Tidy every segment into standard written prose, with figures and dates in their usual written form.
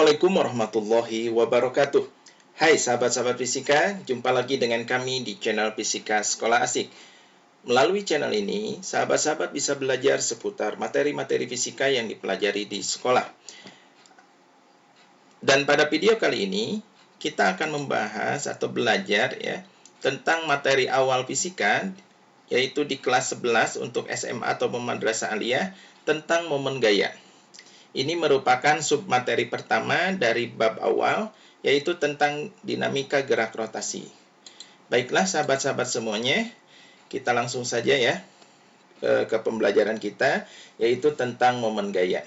Assalamualaikum warahmatullahi wabarakatuh. Hai sahabat-sahabat fisika, jumpa lagi dengan kami di channel Fisika Sekolah Asik. Melalui channel ini, sahabat-sahabat bisa belajar seputar materi-materi fisika yang dipelajari di sekolah. Dan pada video kali ini, kita akan membahas atau belajar tentang materi awal fisika, yaitu di kelas 11 untuk SMA atau Madrasah Aliyah tentang momen gaya. Ini merupakan submateri pertama dari bab awal, yaitu tentang dinamika gerak rotasi. Baiklah sahabat-sahabat semuanya, kita langsung saja ke pembelajaran kita, yaitu tentang momen gaya.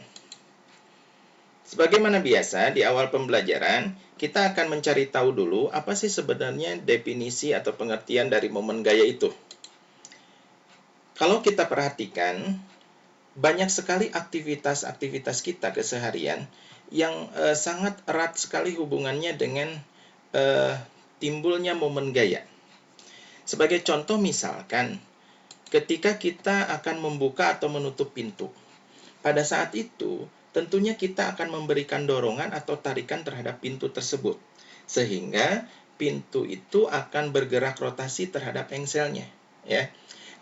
Sebagaimana biasa, di awal pembelajaran, kita akan mencari tahu dulu apa sih sebenarnya definisi atau pengertian dari momen gaya itu. Kalau kita perhatikan, banyak sekali aktivitas-aktivitas kita keseharian yang sangat erat sekali hubungannya dengan timbulnya momen gaya. Sebagai contoh misalkan, ketika kita akan membuka atau menutup pintu, pada saat itu tentunya kita akan memberikan dorongan atau tarikan terhadap pintu tersebut, sehingga pintu itu akan bergerak rotasi terhadap engselnya, ya.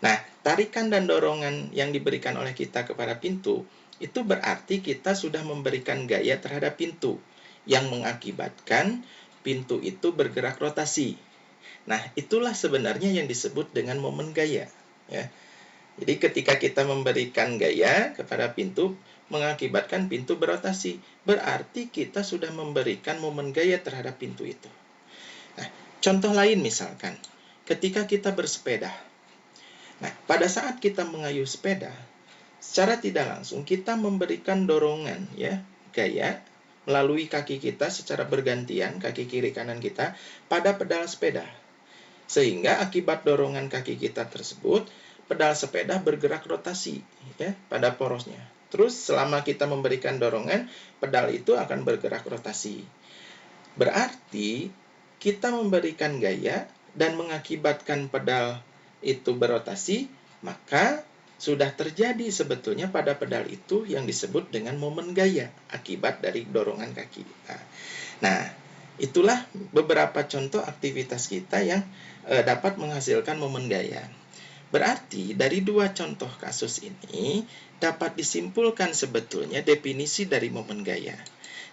Nah, tarikan dan dorongan yang diberikan oleh kita kepada pintu, itu berarti kita sudah memberikan gaya terhadap pintu, yang mengakibatkan pintu itu bergerak rotasi. Nah, itulah sebenarnya yang disebut dengan momen gaya. Ya. Jadi ketika kita memberikan gaya kepada pintu, mengakibatkan pintu berotasi, berarti kita sudah memberikan momen gaya terhadap pintu itu. Nah, contoh lain misalkan, ketika kita bersepeda. Nah, pada saat kita mengayuh sepeda, secara tidak langsung kita memberikan dorongan gaya melalui kaki kita secara bergantian, kaki kiri kanan kita pada pedal sepeda. Sehingga akibat dorongan kaki kita tersebut, pedal sepeda bergerak rotasi pada porosnya. Terus selama kita memberikan dorongan, pedal itu akan bergerak rotasi. Berarti kita memberikan gaya dan mengakibatkan pedal itu berotasi, maka sudah terjadi sebetulnya pada pedal itu yang disebut dengan momen gaya akibat dari dorongan kaki. Nah, itulah beberapa contoh aktivitas kita yang dapat menghasilkan momen gaya. Berarti dari dua contoh kasus ini dapat disimpulkan sebetulnya definisi dari momen gaya,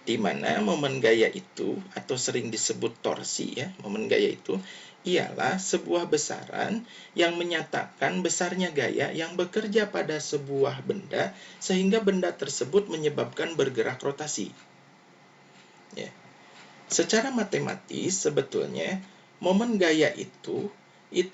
di mana momen gaya itu atau sering disebut torsi momen gaya itu ialah sebuah besaran yang menyatakan besarnya gaya yang bekerja pada sebuah benda sehingga benda tersebut menyebabkan bergerak rotasi. Secara matematis sebetulnya momen gaya itu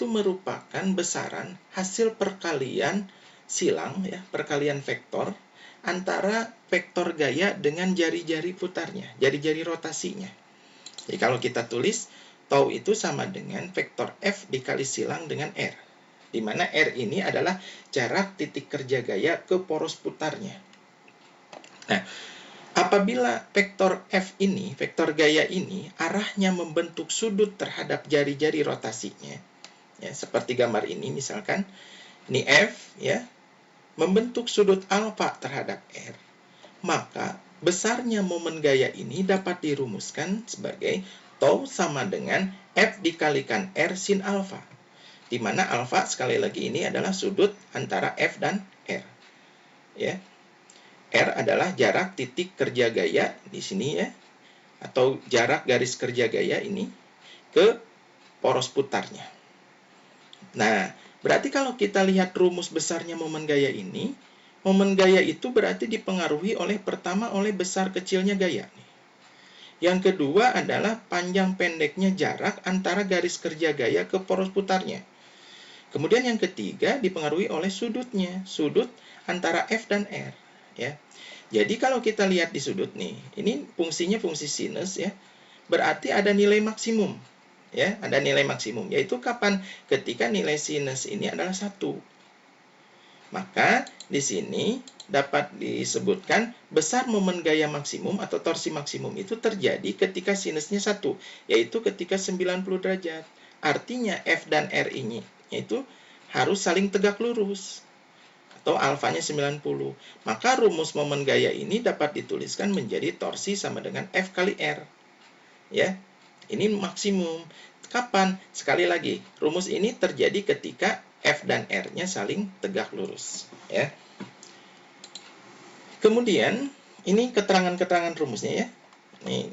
merupakan besaran hasil perkalian silang perkalian vektor antara vektor gaya dengan jari-jari putarnya, jari-jari rotasinya. Jadi kalau kita tulis, tau itu sama dengan vektor F dikali silang dengan R, di mana R ini adalah jarak titik kerja gaya ke poros putarnya. Nah, apabila vektor F ini, vektor gaya ini, arahnya membentuk sudut terhadap jari-jari rotasinya, seperti gambar ini misalkan, ini F membentuk sudut alfa terhadap R, maka besarnya momen gaya ini dapat dirumuskan sebagai tau sama dengan F dikalikan R sin alfa, di mana alfa sekali lagi ini adalah sudut antara F dan R. R adalah jarak titik kerja gaya di sini atau jarak garis kerja gaya ini ke poros putarnya. Nah, berarti kalau kita lihat rumus besarnya momen gaya ini, momen gaya itu berarti dipengaruhi oleh besar kecilnya gaya. Yang kedua adalah panjang pendeknya jarak antara garis kerja gaya ke poros putarnya. Kemudian yang ketiga dipengaruhi oleh sudutnya, sudut antara F dan R. Jadi kalau kita lihat di sudut nih, ini fungsinya fungsi sinus berarti ada nilai maksimum. Ada nilai maksimum, yaitu kapan? Ketika nilai sinus ini adalah 1. Maka di sini dapat disebutkan besar momen gaya maksimum atau torsi maksimum itu terjadi ketika sinusnya 1, yaitu ketika 90 derajat. Artinya F dan R ini itu harus saling tegak lurus. Tau alfanya 90. Maka rumus momen gaya ini dapat dituliskan menjadi torsi sama dengan F kali R. Ya, ini maksimum. Kapan? Sekali lagi, rumus ini terjadi ketika F dan R-nya saling tegak lurus. Ya. Kemudian, ini keterangan-keterangan rumusnya ya. Ini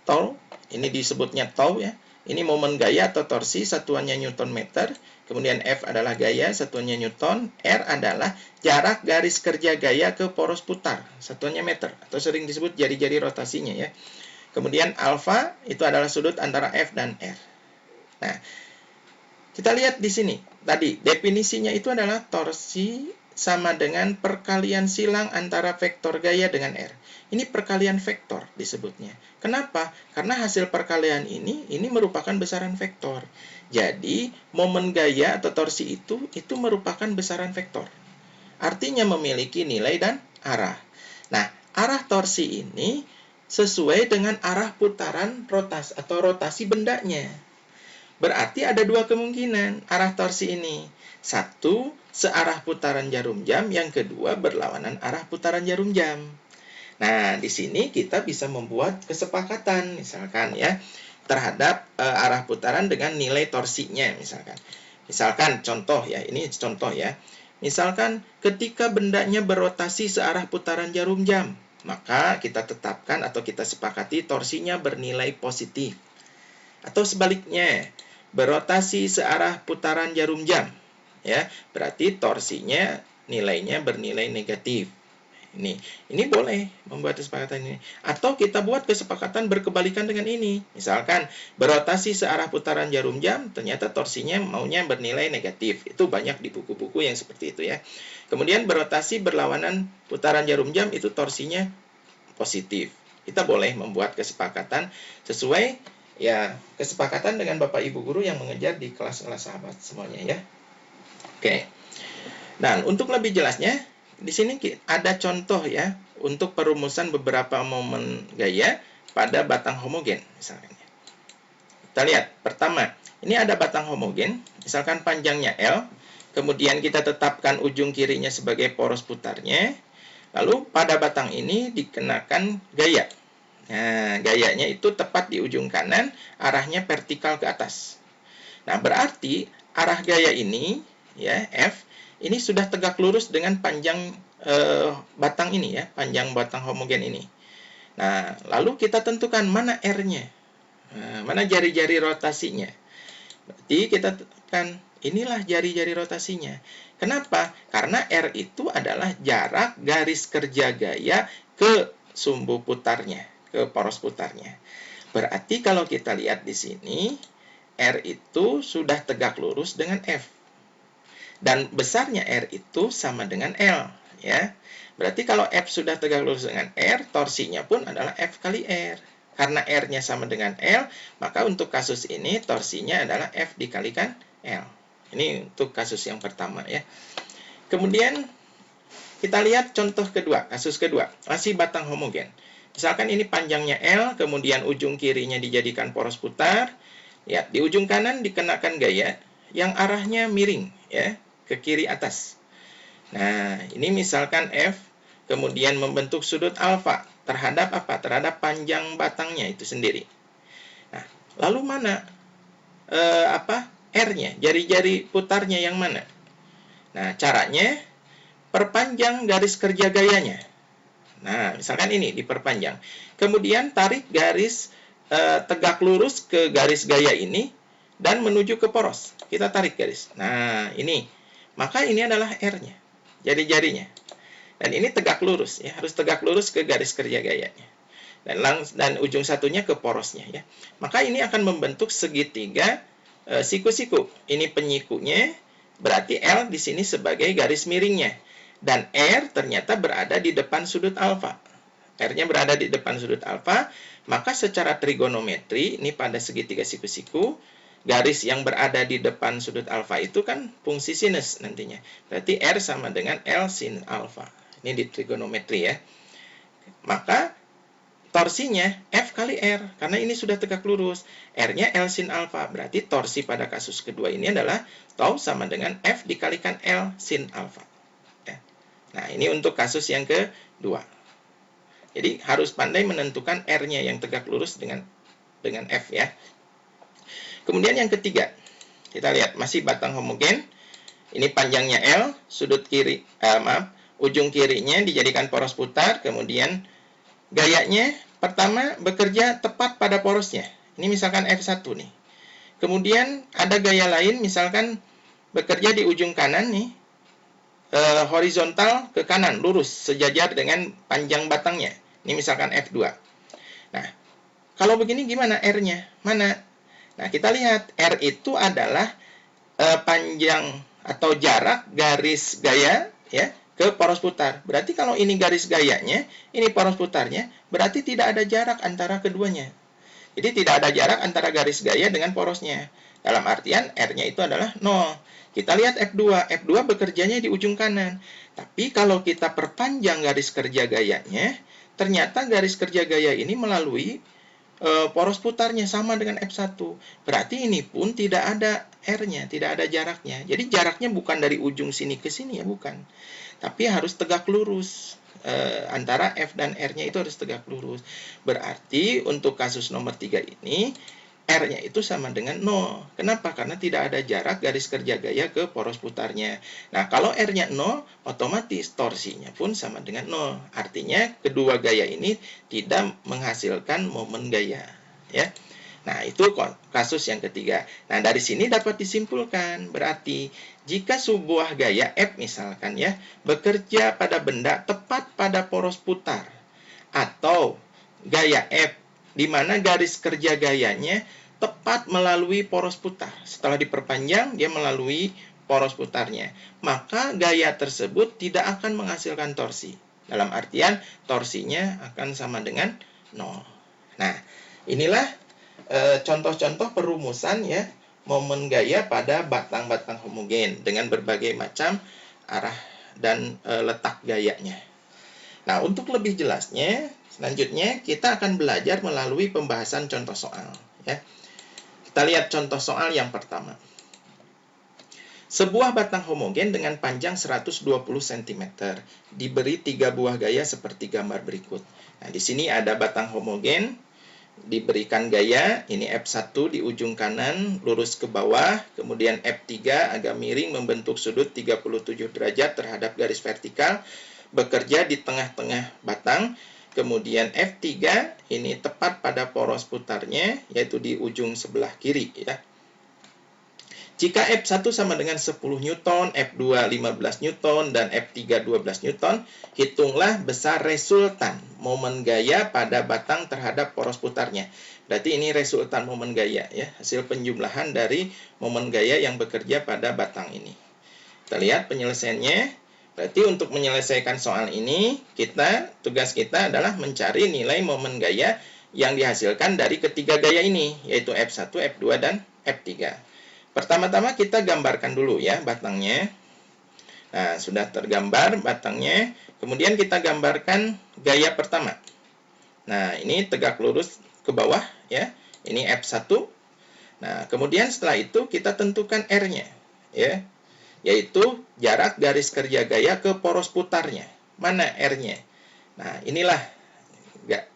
tau, ini disebutnya tau ya. Ini momen gaya atau torsi, satuannya Newton meter. Kemudian F adalah gaya, satuannya Newton. R adalah jarak garis kerja gaya ke poros putar, satuannya meter. Atau sering disebut jari-jari rotasinya ya. Kemudian alfa itu adalah sudut antara F dan R. Nah, kita lihat di sini. Tadi, definisinya itu adalah torsi sama dengan perkalian silang antara vektor gaya dengan R. Ini perkalian vektor disebutnya. Kenapa? Karena hasil perkalian ini merupakan besaran vektor. Jadi, momen gaya atau torsi itu merupakan besaran vektor. Artinya memiliki nilai dan arah. Nah, arah torsi ini sesuai dengan arah putaran rotasi bendanya. Berarti ada dua kemungkinan arah torsi ini. Satu, searah putaran jarum jam. Yang kedua, berlawanan arah putaran jarum jam. Nah, di sini kita bisa membuat kesepakatan, misalkan ya, terhadap arah putaran dengan nilai torsinya, misalkan. Misalkan contoh ya, ini contoh ya. Misalkan ketika bendanya berotasi searah putaran jarum jam, maka kita tetapkan atau kita sepakati torsinya bernilai positif. Atau sebaliknya, berotasi searah putaran jarum jam, ya, berarti torsinya nilainya bernilai negatif. Ini boleh membuat kesepakatan ini. Atau kita buat kesepakatan berkebalikan dengan ini. Misalkan berotasi searah putaran jarum jam, ternyata torsinya maunya bernilai negatif. Itu banyak di buku-buku yang seperti itu ya. Kemudian berotasi berlawanan putaran jarum jam, itu torsinya positif. Kita boleh membuat kesepakatan sesuai ya kesepakatan dengan Bapak Ibu guru yang mengejar di kelas-kelas sahabat semuanya ya. Oke. Dan untuk lebih jelasnya, di sini ada contoh ya untuk perumusan beberapa momen gaya pada batang homogen misalnya. Kita lihat, pertama, ini ada batang homogen, misalkan panjangnya L, kemudian kita tetapkan ujung kirinya sebagai poros putarnya, lalu pada batang ini dikenakan gaya. Nah, gayanya itu tepat di ujung kanan, arahnya vertikal ke atas. Nah, berarti arah gaya ini, ya, F, ini sudah tegak lurus dengan panjang batang ini ya, panjang batang homogen ini. Nah, lalu kita tentukan mana R-nya, mana jari-jari rotasinya. Berarti kita tentukan inilah jari-jari rotasinya. Kenapa? Karena R itu adalah jarak garis kerja gaya ke sumbu putarnya, ke poros putarnya. Berarti kalau kita lihat di sini, R itu sudah tegak lurus dengan F. Dan besarnya R itu sama dengan L, ya. Berarti kalau F sudah tegak lurus dengan R, torsinya pun adalah F kali R. Karena R-nya sama dengan L, maka untuk kasus ini torsinya adalah F dikalikan L. Ini untuk kasus yang pertama, ya. Kemudian kita lihat contoh kedua, kasus kedua, masih batang homogen. Misalkan ini panjangnya L, kemudian ujung kirinya dijadikan poros putar. Ya, di ujung kanan dikenakan gaya yang arahnya miring, ya, ke kiri atas. Nah, ini misalkan F, kemudian membentuk sudut alfa terhadap apa? Terhadap panjang batangnya itu sendiri. Nah, lalu mana R-nya, jari-jari putarnya yang mana? Nah, caranya perpanjang garis kerja gayanya. Nah, misalkan ini diperpanjang. Kemudian tarik garis tegak lurus ke garis gaya ini dan menuju ke poros. Kita tarik garis. Nah, ini. Maka ini adalah R-nya, jari-jarinya. Dan ini tegak lurus, ya, harus tegak lurus ke garis kerja gayanya. Dan ujung satunya ke porosnya, ya. Maka ini akan membentuk segitiga siku-siku. Ini penyikunya, berarti L di sini sebagai garis miringnya. Dan R ternyata berada di depan sudut alfa. R-nya berada di depan sudut alfa, maka secara trigonometri, ini pada segitiga siku-siku, garis yang berada di depan sudut alfa itu kan fungsi sinus nantinya. Berarti R sama dengan L sin alfa. Ini di trigonometri ya. Maka torsinya F kali R, karena ini sudah tegak lurus. R-nya L sin alfa, berarti torsi pada kasus kedua ini adalah tau sama dengan F dikalikan L sin alfa. Ya. Nah, ini untuk kasus yang kedua. Jadi harus pandai menentukan R-nya yang tegak lurus dengan F ya. Kemudian yang ketiga, kita lihat masih batang homogen. Ini panjangnya L, sudut kiri, ujung kirinya dijadikan poros putar, kemudian gayanya pertama bekerja tepat pada porosnya. Ini misalkan F1 nih. Kemudian ada gaya lain, misalkan bekerja di ujung kanan nih, horizontal ke kanan, lurus, sejajar dengan panjang batangnya. Ini misalkan F2. Nah, kalau begini gimana R-nya? Mana? Nah, kita lihat R itu adalah panjang atau jarak garis gaya ya ke poros putar. Berarti kalau ini garis gayanya, ini poros putarnya, berarti tidak ada jarak antara keduanya. Jadi tidak ada jarak antara garis gaya dengan porosnya. Dalam artian R-nya itu adalah 0. Kita lihat F2. F2 bekerjanya di ujung kanan. Tapi kalau kita perpanjang garis kerja gayanya, ternyata garis kerja gaya ini melalui poros putarnya sama dengan F1. Berarti ini pun tidak ada R-nya, tidak ada jaraknya. Jadi jaraknya bukan dari ujung sini ke sini ya, bukan. Tapi harus tegak lurus. Antara F dan R-nya itu harus tegak lurus. Berarti untuk kasus nomor 3 ini, R-nya itu sama dengan 0. Kenapa? Karena tidak ada jarak garis kerja gaya ke poros putarnya. Nah, kalau R-nya 0, otomatis torsinya pun sama dengan 0. Artinya, kedua gaya ini tidak menghasilkan momen gaya. Ya. Nah, itu kasus yang ketiga. Nah, dari sini dapat disimpulkan, berarti jika sebuah gaya F misalkan ya, bekerja pada benda tepat pada poros putar, atau gaya F di mana garis kerja gayanya tepat melalui poros putar. Setelah diperpanjang, dia melalui poros putarnya. Maka gaya tersebut tidak akan menghasilkan torsi. Dalam artian, torsinya akan sama dengan 0. Nah, inilah contoh-contoh perumusan ya momen gaya pada batang-batang homogen dengan berbagai macam arah dan letak gayanya. Nah, untuk lebih jelasnya, selanjutnya kita akan belajar melalui pembahasan contoh soal. Ya. Kita lihat contoh soal yang pertama. Sebuah batang homogen dengan panjang 120 cm diberi 3 buah gaya seperti gambar berikut. Nah, di sini ada batang homogen diberikan gaya, ini F1 di ujung kanan lurus ke bawah, kemudian F3 agak miring membentuk sudut 37 derajat terhadap garis vertikal, bekerja di tengah-tengah batang, kemudian F3 ini tepat pada poros putarnya, yaitu di ujung sebelah kiri ya. Jika F1 sama dengan 10 Newton, F2 15 Newton, dan F3 12 Newton, hitunglah besar resultan momen gaya pada batang terhadap poros putarnya. Berarti ini resultan momen gaya ya, hasil penjumlahan dari momen gaya yang bekerja pada batang ini. Kita lihat penyelesaiannya. Berarti untuk menyelesaikan soal ini, tugas kita adalah mencari nilai momen gaya yang dihasilkan dari ketiga gaya ini, yaitu F1, F2, dan F3. Pertama-tama kita gambarkan dulu ya batangnya. Nah, sudah tergambar batangnya. Kemudian kita gambarkan gaya pertama. Nah, ini tegak lurus ke bawah ya. Ini F1. Nah, kemudian setelah itu kita tentukan R-nya ya. Yaitu jarak garis kerja gaya ke poros putarnya. Mana R-nya? Nah, inilah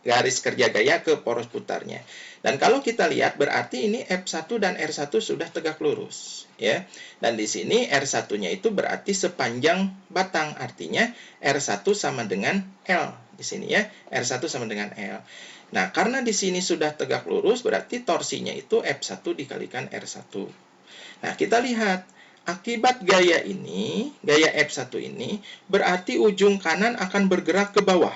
garis kerja gaya ke poros putarnya. Dan kalau kita lihat berarti ini F1 dan R1 sudah tegak lurus ya. Dan di sini R1-nya itu berarti sepanjang batang, artinya R1 sama dengan L di sini ya. R1 sama dengan L. Nah, karena di sini sudah tegak lurus berarti torsinya itu F1 dikalikan R1. Nah, kita lihat akibat gaya ini, gaya F1 ini berarti ujung kanan akan bergerak ke bawah.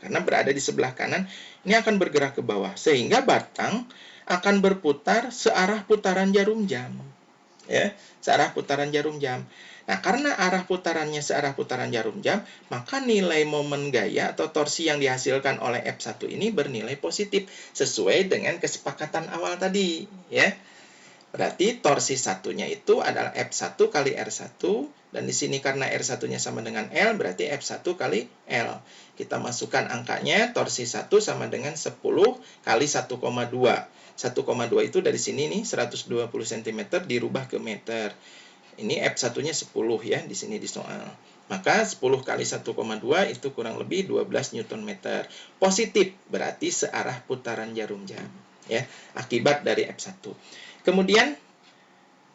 Karena berada di sebelah kanan, ini akan bergerak ke bawah. Sehingga batang akan berputar searah putaran jarum jam. Ya, searah putaran jarum jam. Nah, karena arah putarannya searah putaran jarum jam, maka nilai momen gaya atau torsi yang dihasilkan oleh F1 ini bernilai positif. Sesuai dengan kesepakatan awal tadi. Ya. Berarti torsi satunya itu adalah F1 kali R1. Dan di sini karena R1-nya sama dengan L, berarti F1 kali L. Kita masukkan angkanya, torsi 1 sama dengan 10 kali 1,2. 1,2 itu dari sini nih, 120 cm dirubah ke meter. Ini F1-nya 10 ya di sini di soal. Maka 10 kali 1,2 itu kurang lebih 12 Newton meter. Positif berarti searah putaran jarum jam ya, akibat dari F1. Kemudian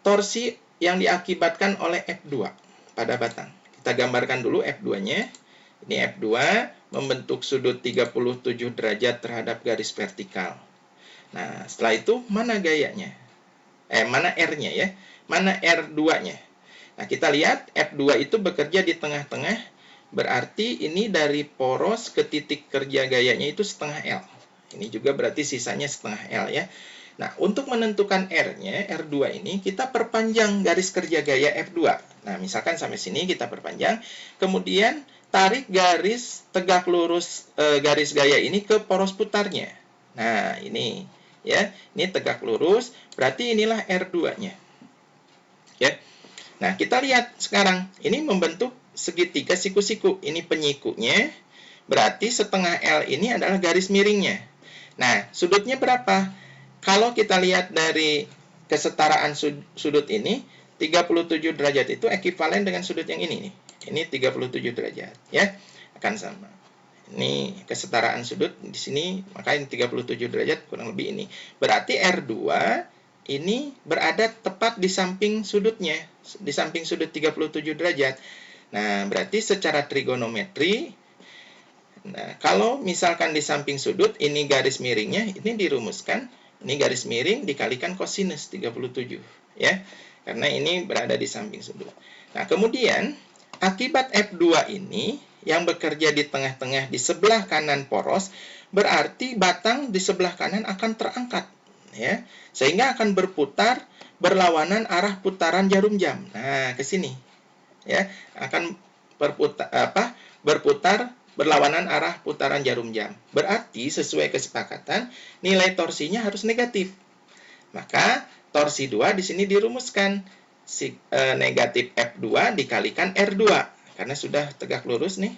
torsi yang diakibatkan oleh F2 pada batang. Kita gambarkan dulu F2-nya. Ini F2 membentuk sudut 37 derajat terhadap garis vertikal. Nah, setelah itu mana gayanya? Mana R-nya ya? Mana R2-nya? Nah, kita lihat F2 itu bekerja di tengah-tengah, berarti ini dari poros ke titik kerja gayanya itu setengah L. Ini juga berarti sisanya setengah L ya. Nah, untuk menentukan R-nya, R2 ini, kita perpanjang garis kerja gaya F2. Nah, misalkan sampai sini kita perpanjang, kemudian tarik garis tegak lurus garis gaya ini ke poros putarnya. Nah, ini ya, ini tegak lurus, berarti inilah R2-nya. Ya. Nah, kita lihat sekarang, ini membentuk segitiga siku-siku. Ini penyikunya, berarti setengah L ini adalah garis miringnya. Nah, sudutnya berapa? Kalau kita lihat dari kesetaraan sudut ini, 37 derajat itu ekivalen dengan sudut yang ini nih. Ini 37 derajat, ya. Akan sama. Ini kesetaraan sudut di sini, maka ini 37 derajat kurang lebih ini. Berarti R2 ini berada tepat di samping sudutnya, di samping sudut 37 derajat. Nah, berarti secara trigonometri, nah, kalau misalkan di samping sudut, ini garis miringnya, ini dirumuskan, ini garis miring dikalikan kosinus 37, ya. Karena ini berada di samping sudut. Nah, kemudian, akibat F2 ini, yang bekerja di tengah-tengah di sebelah kanan poros, berarti batang di sebelah kanan akan terangkat, ya, sehingga akan berputar berlawanan arah putaran jarum jam. Nah, ke sini, ya, akan berputar berlawanan arah putaran jarum jam. Berarti sesuai kesepakatan nilai torsinya harus negatif. Maka torsi 2 di sini dirumuskan negatif F2 dikalikan R2 karena sudah tegak lurus nih.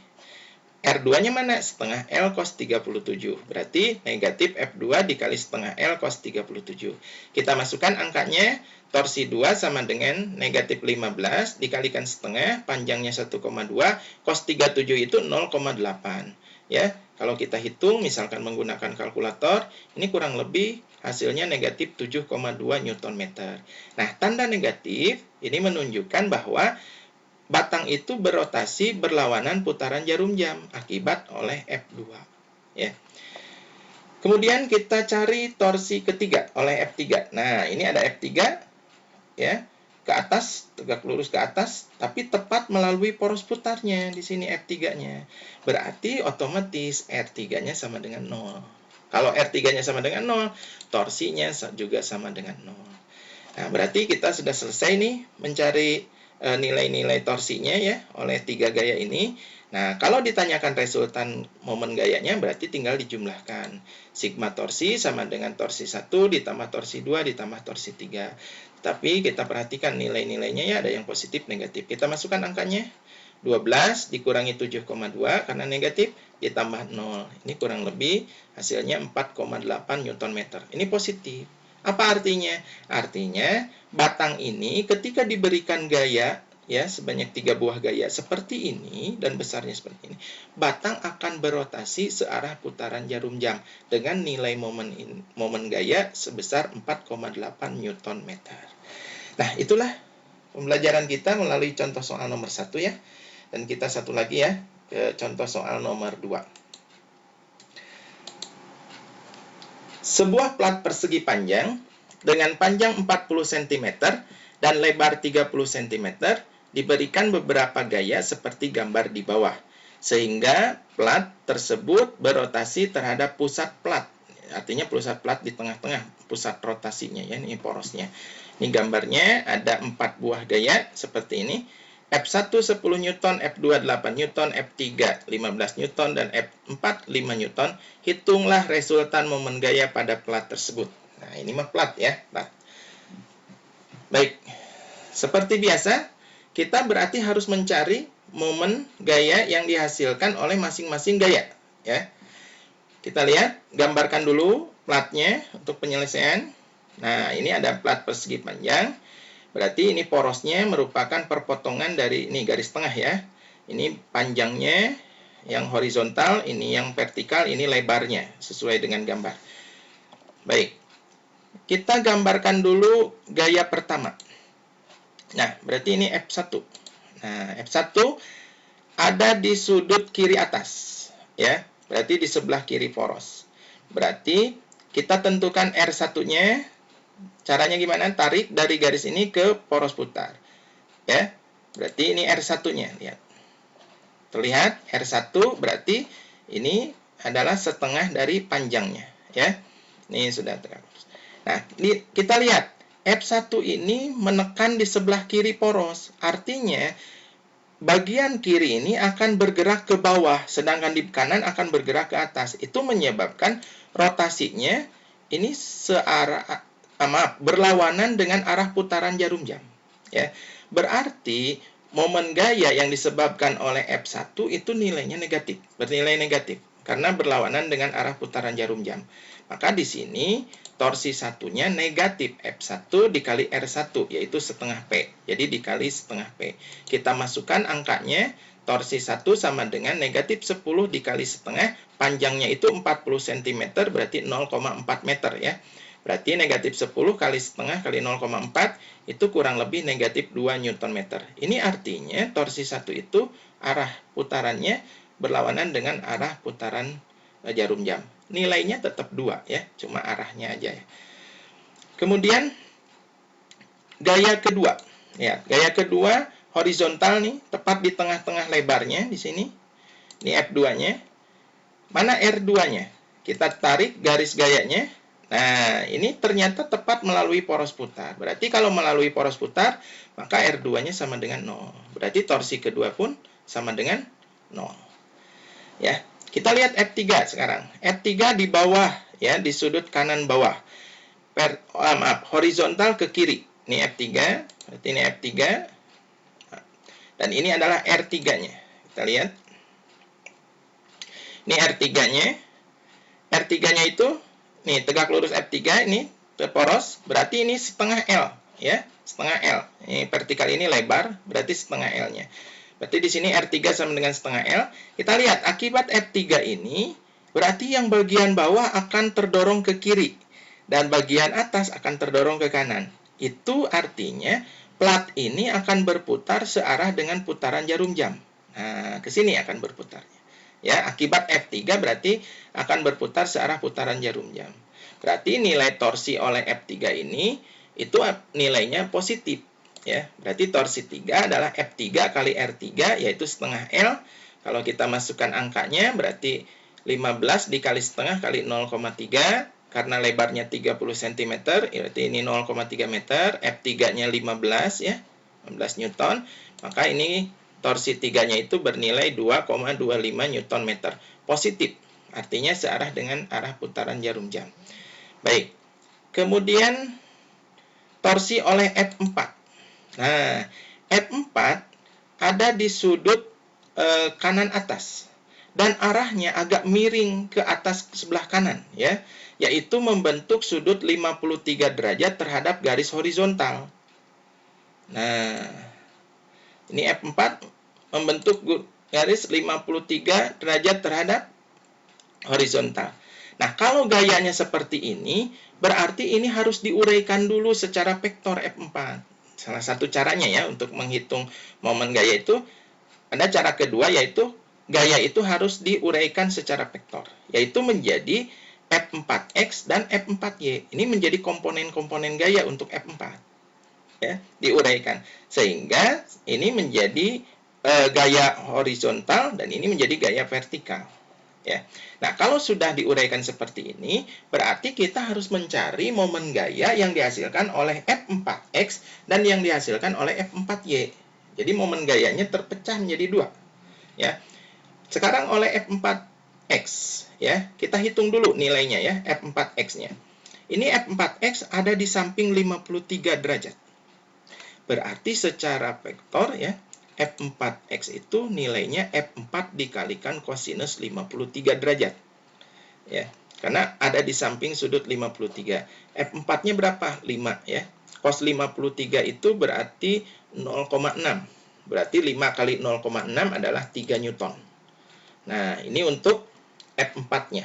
R2-nya mana? Setengah L cos 37. Berarti negatif F2 dikali setengah L cos 37. Kita masukkan angkanya, torsi 2 sama dengan negatif 15 dikalikan setengah, panjangnya 1,2, cos 37 itu 0,8. Ya, kalau kita hitung, misalkan menggunakan kalkulator, ini kurang lebih hasilnya negatif 7,2 Newton meter. Nah, tanda negatif ini menunjukkan bahwa batang itu berotasi berlawanan putaran jarum jam akibat oleh F2. Ya. Kemudian kita cari torsi ketiga oleh F3. Nah, ini ada F3 ya, ke atas, tegak lurus ke atas, tapi tepat melalui poros putarnya di sini F3-nya. Berarti otomatis R3-nya sama dengan 0. Kalau R3-nya sama dengan 0, torsinya juga sama dengan 0. Nah, berarti kita sudah selesai nih mencari nilai-nilai torsinya ya oleh 3 gaya ini. Nah, kalau ditanyakan resultan momen gayanya berarti tinggal dijumlahkan. Sigma torsi sama dengan torsi 1 ditambah torsi 2 ditambah torsi 3. Tapi kita perhatikan nilai-nilainya ya, ada yang positif, negatif. Kita masukkan angkanya. 12 dikurangi 7,2 karena negatif ditambah 0. Ini kurang lebih hasilnya 4,8 Newton meter. Ini positif. Apa artinya? Artinya batang ini ketika diberikan gaya ya sebanyak 3 buah gaya seperti ini dan besarnya seperti ini, batang akan berotasi searah putaran jarum jam dengan nilai momen gaya sebesar 4,8 Newton meter. Nah, itulah pembelajaran kita melalui contoh soal nomor 1 ya. Dan kita satu lagi ya ke contoh soal nomor 2. Sebuah plat persegi panjang dengan panjang 40 cm dan lebar 30 cm diberikan beberapa gaya seperti gambar di bawah, sehingga plat tersebut berotasi terhadap pusat plat. Artinya pusat plat di tengah-tengah, pusat rotasinya ya, ini porosnya. Ini gambarnya ada 4 buah gaya seperti ini. F1 10 Newton, F2 8 Newton, F3 15 Newton, dan F4 5 Newton. Hitunglah resultan momen gaya pada plat tersebut. Nah, ini mah plat ya, plat. Baik, seperti biasa, kita berarti harus mencari momen gaya yang dihasilkan oleh masing-masing gaya. Ya. Kita lihat, gambarkan dulu platnya untuk penyelesaian. Nah, ini ada plat persegi panjang. Berarti ini porosnya merupakan perpotongan dari ini garis tengah ya. Ini panjangnya yang horizontal, ini yang vertikal, ini lebarnya sesuai dengan gambar. Baik. Kita gambarkan dulu gaya pertama. Nah, berarti ini F1. Nah, F1 ada di sudut kiri atas ya. Berarti di sebelah kiri poros. Berarti kita tentukan R1-nya. Caranya gimana? Tarik dari garis ini ke poros putar. Ya. Berarti ini R1-nya, lihat. Terlihat R1 berarti ini adalah setengah dari panjangnya, ya. Ini sudah terhapus. Nah, kita lihat F1 ini menekan di sebelah kiri poros. Artinya bagian kiri ini akan bergerak ke bawah, sedangkan di kanan akan bergerak ke atas. Itu menyebabkan rotasinya ini berlawanan dengan arah putaran jarum jam. Ya, berarti momen gaya yang disebabkan oleh F1 itu nilainya negatif, bernilai negatif, karena berlawanan dengan arah putaran jarum jam. Maka di sini torsi satunya negatif F1 dikali R1, yaitu setengah P. Jadi dikali setengah P. Kita masukkan angkanya, torsi 1 sama dengan negatif 10 dikali setengah, panjangnya itu 40 cm, berarti 0,4 meter ya. Berarti negatif 10 kali setengah kali 0,4 itu kurang lebih negatif 2 Nm. Ini artinya torsi 1 itu arah putarannya berlawanan dengan arah putaran jarum jam. Nilainya tetap 2 ya, cuma arahnya aja ya. Kemudian gaya kedua. Ya, gaya kedua horizontal nih, tepat di tengah-tengah lebarnya di sini. Ini F2-nya. Mana R2-nya? Kita tarik garis gayanya. Nah, ini ternyata tepat melalui poros putar. Berarti kalau melalui poros putar, maka R2-nya sama dengan 0. Berarti torsi kedua pun sama dengan 0. Ya, kita lihat F3 sekarang. F3 di bawah, ya, di sudut kanan bawah. Horizontal ke kiri. Ini F3, berarti ini F3. Dan ini adalah R3-nya. Kita lihat. Ini R3-nya. R3-nya itu nih, tegak lurus F3 ini poros, berarti ini setengah L, ya, setengah L. Ini vertikal ini lebar, berarti setengah L-nya. Berarti di sini R3 sama dengan setengah L. Kita lihat akibat F3 ini, berarti yang bagian bawah akan terdorong ke kiri dan bagian atas akan terdorong ke kanan. Itu artinya plat ini akan berputar searah dengan putaran jarum jam. Nah, ke sini akan berputarnya. Ya, akibat F3 berarti akan berputar searah putaran jarum jam. Berarti nilai torsi oleh F3 ini itu nilainya positif. Ya, berarti torsi 3 adalah F3 kali R3, yaitu setengah L. Kalau kita masukkan angkanya berarti 15 dikali setengah kali 0,3. Karena lebarnya 30 cm, berarti ini 0,3 meter. F3-nya 15 ya, 15 Newton. Maka ini torsi 3-nya itu bernilai 2,25 Newton meter. Positif, artinya searah dengan arah putaran jarum jam. Baik, kemudian torsi oleh F4. Nah, F4 ada di sudut kanan atas. Dan arahnya agak miring ke atas sebelah kanan, ya, yaitu membentuk sudut 53 derajat terhadap garis horizontal. Nah, ini F4 membentuk garis 53 derajat terhadap horizontal. Nah, kalau gayanya seperti ini, berarti ini harus diuraikan dulu secara vektor F4. Salah satu caranya ya untuk menghitung momen gaya itu, ada cara kedua yaitu gaya itu harus diuraikan secara vektor, yaitu menjadi F4X dan F4Y. Ini menjadi komponen-komponen gaya untuk F4. Ya, diuraikan sehingga ini menjadi gaya horizontal dan ini menjadi gaya vertikal ya. Nah, kalau sudah diuraikan seperti ini, berarti kita harus mencari momen gaya yang dihasilkan oleh F4X dan yang dihasilkan oleh F4Y. Jadi momen gayanya terpecah menjadi dua ya. Sekarang oleh F4X ya, kita hitung dulu nilainya ya, F4X-nya. Ini F4X ada di samping 53 derajat. Berarti secara vektor ya, F4X itu nilainya F4 dikalikan kosinus 53 derajat. Ya, karena ada di samping sudut 53. F4-nya berapa? 5 ya. cos 53 itu berarti 0,6. Berarti 5 kali 0,6 adalah 3 Newton. Nah, ini untuk F4-nya.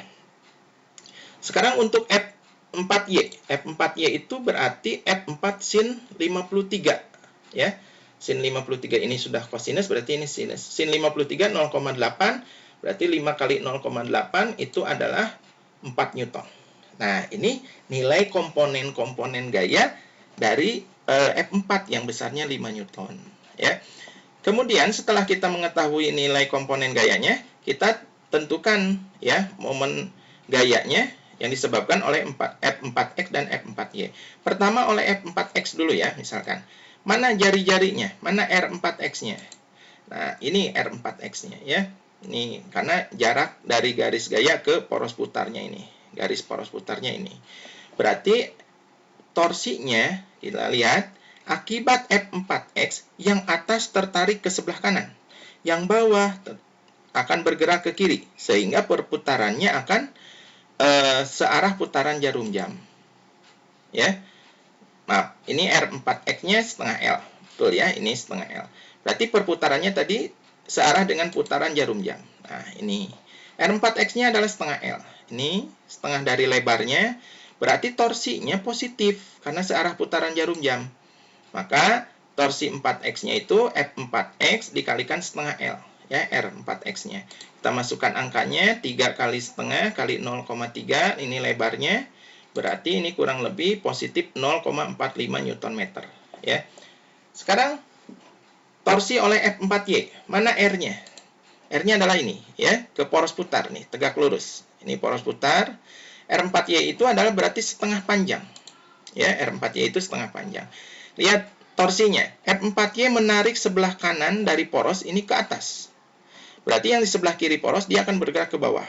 Sekarang untuk F4Y. F4Y itu berarti F4 sin 53. Ya. Sin 53 ini sudah kosinus, berarti ini sinus. Sin 53 0,8, berarti 5 kali 0,8 itu adalah 4 Newton. Nah, ini nilai komponen-komponen gaya dari F4 yang besarnya 5 Newton. Ya. Kemudian setelah kita mengetahui nilai komponen gayanya, kita tentukan ya momen gayanya yang disebabkan oleh F4X dan F4Y. Pertama oleh F4X dulu ya, misalkan. Mana jari-jarinya? Mana R4X-nya? Nah, ini R4X-nya ya. Ini karena jarak dari garis gaya ke poros putarnya ini. Garis poros putarnya ini. Berarti torsinya, kita lihat, akibat F4X, yang atas tertarik ke sebelah kanan. Yang bawah akan bergerak ke kiri. Sehingga perputarannya akan searah putaran jarum jam. Ya. Maaf, ini R4X-nya setengah L. Betul ya, ini setengah L. Berarti perputarannya tadi searah dengan putaran jarum jam. Nah, ini. R4X-nya adalah setengah L. Ini setengah dari lebarnya. Berarti torsinya positif, karena searah putaran jarum jam. Maka torsi 4X-nya itu F4X dikalikan setengah L. Ya, R4X-nya. Kita masukkan angkanya, 3 kali setengah kali 0,3, ini lebarnya. Berarti ini kurang lebih positif 0,45 Newton meter. Ya. Sekarang, torsi oleh F4Y. Mana R-nya? R-nya adalah ini, ya, ke poros putar nih, tegak lurus. Ini poros putar. R4Y itu adalah berarti setengah panjang. Ya, R4Y itu setengah panjang. Lihat torsinya. F4Y menarik sebelah kanan dari poros ini ke atas. Berarti yang di sebelah kiri poros dia akan bergerak ke bawah.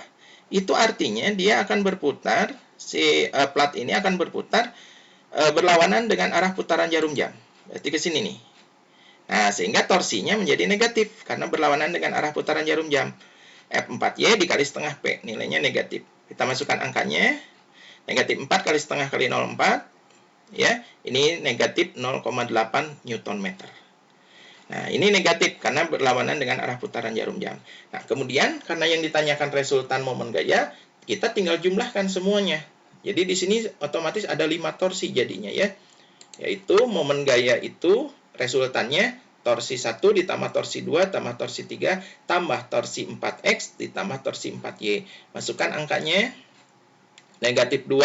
Itu artinya dia akan berputar, si plat ini akan berputar berlawanan dengan arah putaran jarum jam. Berarti ke sini nih. Nah, sehingga torsinya menjadi negatif karena berlawanan dengan arah putaran jarum jam. F4Y dikali setengah P, nilainya negatif. Kita masukkan angkanya. Negatif 4 kali setengah kali 0,4. Ya, ini negatif 0,8 Newton meter. Nah, ini negatif karena berlawanan dengan arah putaran jarum jam. Nah, kemudian karena yang ditanyakan resultan momen gaya, kita tinggal jumlahkan semuanya. Jadi di sini otomatis ada 5 torsi jadinya ya. Yaitu momen gaya itu resultannya torsi 1 ditambah torsi 2 tambah torsi 3 tambah torsi 4X ditambah torsi 4Y. Masukkan angkanya. Negatif 2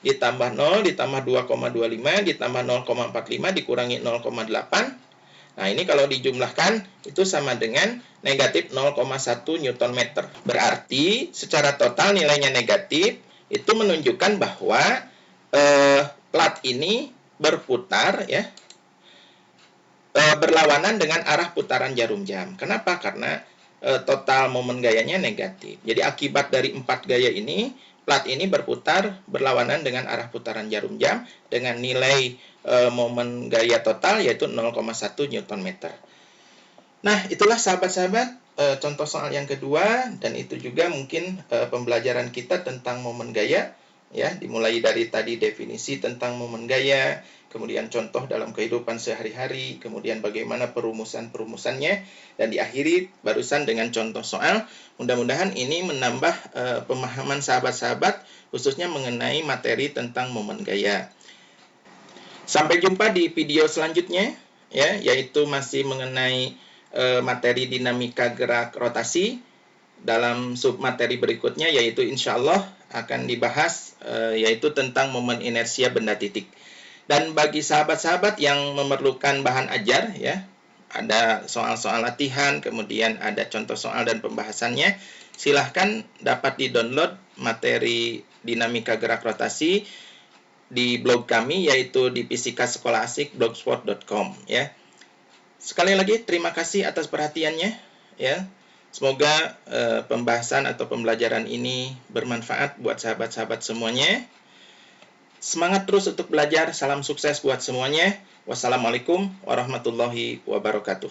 ditambah 0 ditambah 2,25 ditambah 0,45 dikurangi 0,8. Nah, ini kalau dijumlahkan itu sama dengan negatif 0,1 Newton meter. Berarti secara total nilainya negatif, itu menunjukkan bahwa plat ini berputar ya, berlawanan dengan arah putaran jarum jam. Kenapa? Karena total momen gayanya negatif. Jadi akibat dari 4 gaya ini, plat ini berputar berlawanan dengan arah putaran jarum jam dengan nilai momen gaya total yaitu 0,1 Newton meter. Nah, itulah sahabat-sahabat contoh soal yang kedua, dan itu juga mungkin pembelajaran kita tentang momen gaya ya, dimulai dari tadi definisi tentang momen gaya, kemudian contoh dalam kehidupan sehari-hari, kemudian bagaimana perumusan-perumusannya, dan diakhiri barusan dengan contoh soal. Mudah-mudahan ini menambah pemahaman sahabat-sahabat khususnya mengenai materi tentang momen gaya. Sampai jumpa di video selanjutnya ya, yaitu masih mengenai materi dinamika gerak rotasi. Dalam submateri berikutnya yaitu insya Allah akan dibahas yaitu tentang momen inersia benda titik. Dan bagi sahabat-sahabat yang memerlukan bahan ajar ya, ada soal-soal latihan, kemudian ada contoh soal dan pembahasannya, silahkan dapat di-download materi dinamika gerak rotasi di blog kami yaitu di Fisika Sekolah Asik blogspot.com ya. Sekali lagi terima kasih atas perhatiannya ya. Semoga pembahasan atau pembelajaran ini bermanfaat buat sahabat-sahabat semuanya. Semangat terus untuk belajar. Salam sukses buat semuanya. Wassalamualaikum warahmatullahi wabarakatuh.